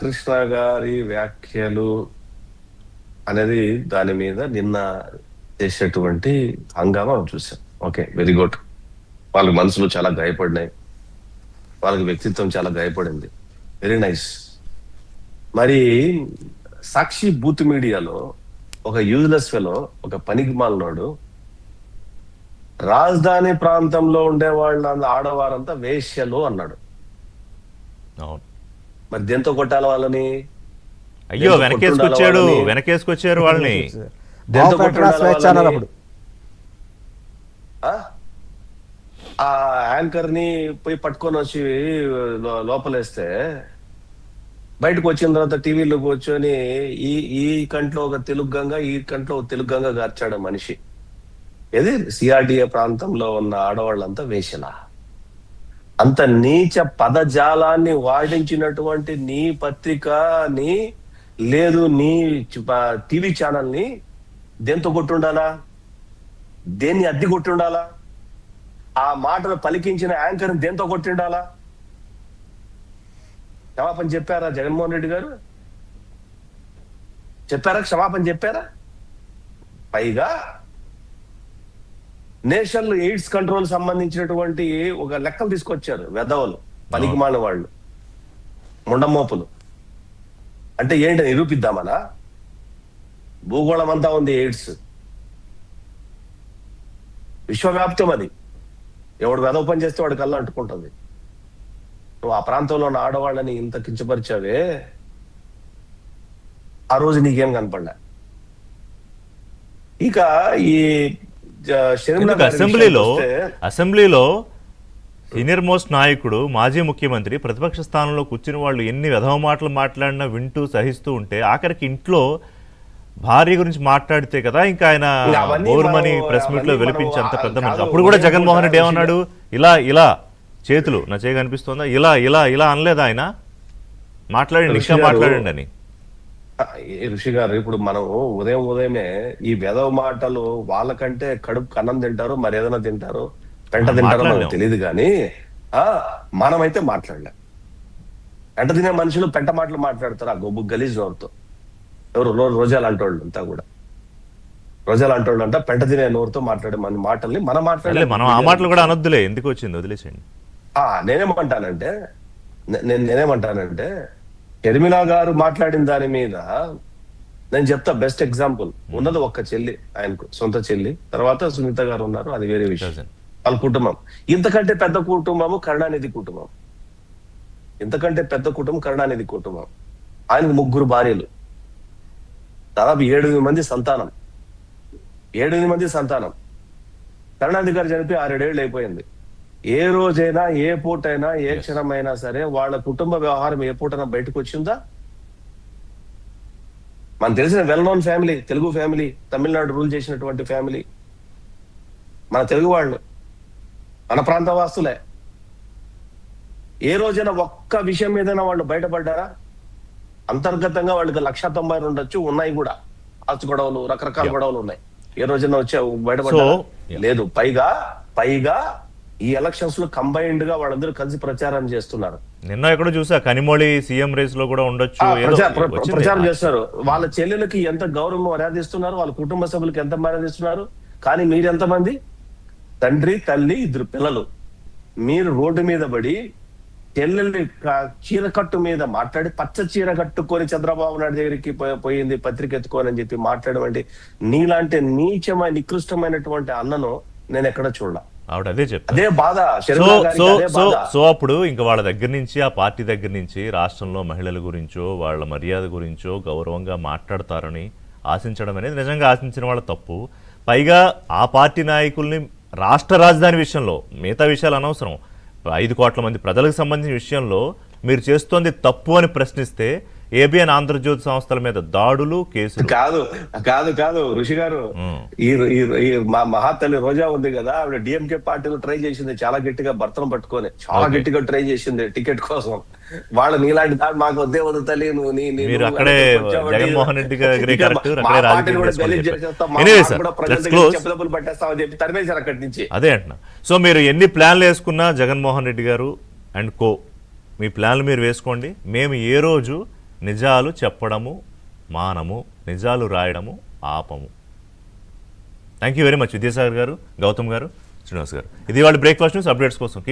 కృష్ణ గారి వ్యాఖ్యలు అనేది దాని మీద నిన్న చేసేటువంటి హంగామా మనం చూసాం. Okay, very good. వాళ్ళ మనసులు చాలా గాయపడినాయి, వాళ్ళకి వ్యక్తిత్వం చాలా గాయపడింది. Very nice. మరి సాక్షి బూత్ మీడియాలో ఒక యూజ్లెస్ ఫెలో, ఒక పనికి మాలినోడు రాజధాని ప్రాంతంలో ఉండే వాళ్ళ ఆడవారంతా వేశ్యలు అన్నాడు. అవును. మరి దేంతో కొట్టాలి వాళ్ళని? అయ్యో, వెనకేసుకొచ్చారు వాళ్ళని. దేంతో కొట్టాలి వాళ్ళని? ఆ యాంకర్ ని పోయి పట్టుకొని వచ్చి లోపలేస్తే బయటకు వచ్చిన తర్వాత టీవీలో కూర్చొని ఈ ఈ కంట్లో ఒక తెలుగు గంగ, ఈ కంట్లో ఒక తెలుగు గంగ గార్చాడు మనిషి. ఏది సిఆర్డిఏ ప్రాంతంలో ఉన్న ఆడవాళ్ళంతా వేషలా? అంత నీచ పదజాలాన్ని వాడించినటువంటి నీ పత్రికని లేదు, నీ టీవీ ఛానల్ ని దేంతో కొట్టుండాలా? దేన్ని అద్దె కొట్టుండాలా? ఆ మాటను పలికించిన యాంకర్ దేంతో కొట్టిండాలా? క్షమాపణ చెప్పారా జగన్మోహన్ రెడ్డి గారు? చెప్పారా? క్షమాపణ చెప్పారా? పైగా నేషనల్ ఎయిడ్స్ కంట్రోల్ సంబంధించినటువంటి ఒక లెక్కలు తీసుకొచ్చారు వెధవలు, పనికిమాలిన వాళ్ళు, ముండమోపులు. అంటే ఏంటి నిరూపిద్దామనా? భూగోళం అంతా ఉంది ఎయిడ్స్, విశ్వవ్యాప్తం. అది ఎవడు వెధవ పని చేస్తే వాడి కల్లా అంటుకుంటుంది. నువ్వు ఆ ప్రాంతంలో ఉన్న ఆడవాళ్ళని ఇంత కించపరిచావే, ఆ రోజు నీకేం కనపడలే. ఇక ఈ అసెంబ్లీలో సీనియర్ మోస్ట్ నాయకుడు, మాజీ ముఖ్యమంత్రి ప్రతిపక్ష స్థానంలో కూర్చుని వాళ్ళు ఎన్ని విధవ మాటలు మాట్లాడినా వింటూ సహిస్తూ ఉంటే, ఆఖరికి ఇంట్లో భార్య గురించి మాట్లాడితే కదా ఇంకా ఆయన బోర్మని ప్రెస్ మీట్ లో వెలిపించి అంత పెద్ద మనిషి. అప్పుడు కూడా జగన్మోహన్ రెడ్డి ఏమన్నాడు? ఇలా ఇలా చేతులు నా చేయి కనిపిస్తుందా, ఇలా ఇలా ఇలా అనలేదా ఆయన? మాట్లాడండి, ఇంకా మాట్లాడండి అని. ఋషి గారు, ఇప్పుడు మనం ఉదయమే ఈ వెధవ మాటలు, వాళ్ళకంటే కడుపు అన్నం తింటారు, మరి ఏదైనా తింటారు, పెంట తింటారో మనకు తెలియదు. కానీ మనమైతే మాట్లాడలేం. పెంట తినే మనుషులు పెంట మాటలు మాట్లాడతారు ఆ గొబ్బు గలీజ్ నోరుతో. ఎవరు? రోజాలు అంటోళ్ళు అంతా కూడా. రోజాలు అంటోళ్ళు అంట పెంట తినే నోరుతో మాట్లాడే మన మాటల్ని మనం మాట్లాడలేదు. మనం ఆ మాటలు కూడా అనొద్దులే, ఎందుకు వచ్చింది వదిలేసేయండి. నేనేమంటానంటే షర్మిల గారు మాట్లాడిన దాని మీద నేను చెప్తా. బెస్ట్ ఎగ్జాంపుల్ ఉన్నది ఒక్క చెల్లి, ఆయనకు సొంత చెల్లి. తర్వాత సునీత గారు ఉన్నారు, అది వేరే విషయం. వాళ్ళ కుటుంబం ఇంతకంటే పెద్ద కుటుంబము కరుణానిధి కుటుంబం. ఇంతకంటే పెద్ద కుటుంబం కరుణానిధి కుటుంబం. ఆయనకు 3 భార్యలు, దాదాపు 7 మంది సంతానం. 7 మంది సంతానం. కరుణానిధి గారు చనిపోయి 6-7 ఏళ్ళు అయిపోయింది. ఏ రోజైనా, ఏ పూటైనా, ఏ క్షణమైనా సరే వాళ్ళ కుటుంబ వ్యవహారం ఏ పూటైనా బయటకు వచ్చిందా? మనకు తెలిసిన well known family, Telugu family, Tamil Nadu rule చేసినటువంటి ఫ్యామిలీ, మన తెలుగు వాళ్ళు, మన ప్రాంత వాస్తులే. ఏ రోజైనా ఒక్క విషయం మీదైనా వాళ్ళు బయటపడ్డారా? అంతర్గతంగా వాళ్ళకి 1,90,000 ఉండొచ్చు, ఉన్నాయి కూడా ఆస్తి గొడవలు, రకరకాల గొడవలు ఉన్నాయి. ఏ రోజైనా వచ్చే బయటపడ్డారా? లేదు. పైగా ఈ ఎలక్షన్స్ లో కంబైన్డ్ గా వాళ్ళందరూ కలిసి ప్రచారం చేస్తున్నారు. నిన్న ఎక్కడో చూసా, కనిమొళి సీఎం రేస్ లో కూడా ఉండొచ్చు, ప్రచారం చేస్తున్నారు. వాళ్ళ చెల్లెలకి ఎంత గౌరవం మర్యాదిస్తున్నారు, వాళ్ళ కుటుంబ సభ్యులకి ఎంత మర్యాదిస్తున్నారు. కానీ మీరెంతమంది? తండ్రి, తల్లి, 2 పిల్లలు. మీరు రోడ్డు మీద పడి చెల్లెల్ని చీరకట్టు మీద మాట్లాడి, పచ్చ చీర కట్టుకొని చంద్రబాబు నాయుడు దగ్గరికి పోయింది పత్రిక ఎత్తుకోని అని చెప్పి మాట్లాడమంటే, నీలాంటి నీచమైన నికృష్టమైనటువంటి అన్నను నేను ఎక్కడ చూడాల. ఆవిడ అదే చెప్తారు. అదే బాధ. సో అప్పుడు ఇంకా వాళ్ళ దగ్గర నుంచి, ఆ పార్టీ దగ్గర నుంచి రాష్ట్రంలో మహిళల గురించో, వాళ్ళ మర్యాద గురించో గౌరవంగా మాట్లాడతారని ఆశించడం అనేది నిజంగా ఆశించిన వాళ్ళ తప్పు. పైగా ఆ పార్టీ నాయకుల్ని రాష్ట్ర రాజధాని విషయంలో, మిగతా విషయాలు అనవసరం, 5 కోట్ల మంది ప్రజలకు సంబంధించిన విషయంలో మీరు చేస్తోంది తప్పు అని ప్రశ్నిస్తే ఏబిఎన్ ఆంధ్రజ్యోతి సంస్థల మీద దాడులు, కేసులు. కాదు ఋషి గారు, ఈ మా మహాతల్లి రోజా ఉంది కదా, ఆవిడ డిఎంకే పార్టీలో ట్రై చేసింది చాలా గట్టిగా, భర్తను పట్టుకొని చాలా గట్టిగా ట్రై చేసింది టికెట్ కోసం. వాళ్ళ నీలాంటి దాన్ని మాకు వద్దే వద్దు తల్లి, నువ్వు అక్కడే జగన్మోహన్ రెడ్డి చెప్పుదప్పులు పట్టేస్తామని చెప్పి తరిమేశారు అక్కడి నుంచి. అదే అంటున్నా. సో మీరు ఎన్ని ప్లాన్లు వేసుకున్నా జగన్మోహన్ రెడ్డి గారు అండ్ కో, మీ ప్లాన్లు మీరు వేసుకోండి. మేము ఏ రోజు నిజాలు చెప్పడము మానము, నిజాలు రాయడము ఆపము. Thank you very much Vidyasagar garu, Gautam గారు, శ్రీనివాస్ గారు. ఇది వాళ్ళ బ్రేక్ఫాస్ట్ న్యూస్. అప్డేట్స్ కోసం